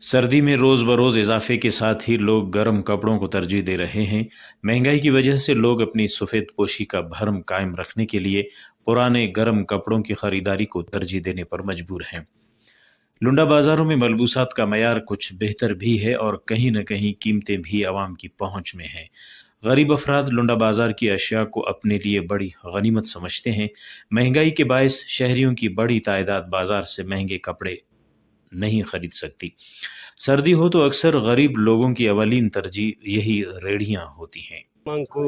सर्दी में रोज बरोज इजाफे के साथ ही लोग गर्म कपड़ों को तरजीह दे रहे हैं। महंगाई की वजह से लोग अपनी सफेद पोशी का भरम कायम रखने के लिए पुराने गर्म कपड़ों की खरीदारी को तरजीह देने पर मजबूर हैं। लुंडा बाजारों में मलबूसात का मयार कुछ बेहतर भी है और कहीं न कहीं कीमतें भी आवाम की पहुंच में हैं। गरीब अफराद लुंडा बाजार की अशिया को अपने लिए बड़ी गनीमत समझते हैं। महंगाई के बायस शहरियों की बड़ी तादाद बाजार से महंगे कपड़े नहीं खरीद सकती। सर्दी हो तो अक्सर गरीब लोगों की अवलीन तरजीह यही रेढ़ियां होती हैं। manku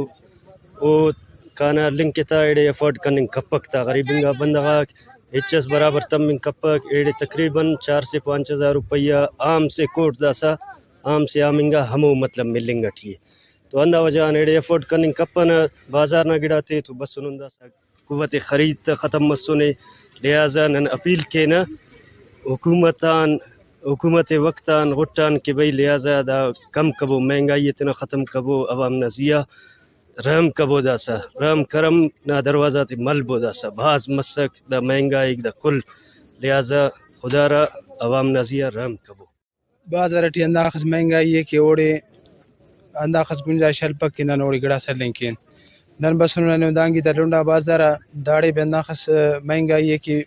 o kana linkita ede afford kanin kapak ta garibinga bandaga hs barabar tammin kapak ede takriban 4 से 5000 रुपया आम से कोट दासा आम से आमिंगा हमो मतलब मिलेंगा ठीक तो अंदा वजह ede afford kanin kapana बाजार ना गिराते तो बस सुनंदा कुव्वत खरीद खत्म मसुने लिहाजा नन अपील के ना हुकूमत वक्तान गुट्टान के भाई लिहाजा दा कम कबो महंगाई इतना ख़त्म कबो अवाम नजिया रहम कबो दासा रहम करम ना दरवाज़ा ती मल बो दासा भाज मसक दा महंगाई दा कुल लिहाजा खुदारा अवाम नजिया रहम कबो बाजारटी अंदाखस महंगाई के ओड़े अंदाखस गुंजाइश अल्प के नन ओड़ी गड़ा सर लेंकिन नन बसुन नन दांगी दरुंडा बाजारा दाड़े पे अंदाखस महंगाई की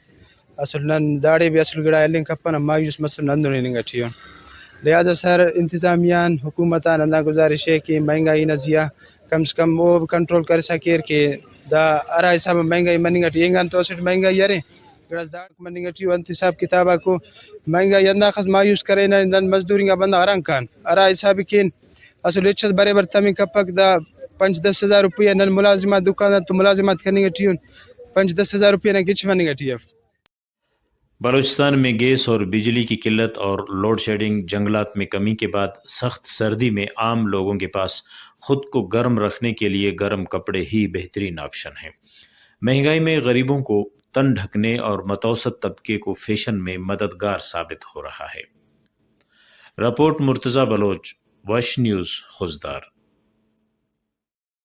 असल नन दाड़े भी असल गड़ा लिंक अपन मायूस मसल नंदो लिंग अठियों लिहाजा सर इंतजामियान हुकूमतान अंदा गुजारिश है कि महंगाई नजिया कम से कम वो कंट्रोल कर सके कि दा अरा हिसाब महंगाई मनिंग अठियंगन तो असल महंगाई अरे गड़स दाक मनिंग अठियो अंत हिसाब किताबा को महंगाई अंदाखस मायूस करे नन मजदूरी का बंदा अरंग खान अरा हिसाब किन असल इच्छा बराबर तमी कपक दा 5-10 हज़ार रुपया नन मुलाजिमा दुकान तो मुलाजिमत करनी अठियों 5-10 हज़ार रुपया न किच मनिंग अठियो। बलूचिस्तान में गैस और बिजली की किल्लत और लोड शेडिंग, जंगलात में कमी के बाद सख्त सर्दी में आम लोगों के पास खुद को गर्म रखने के लिए गर्म कपड़े ही बेहतरीन ऑप्शन हैं। महंगाई में गरीबों को तन ढकने और मतवसत तबके को फैशन में मददगार साबित हो रहा है। रिपोर्ट मुर्तज़ा बलोच, वश न्यूज़, खुजदार।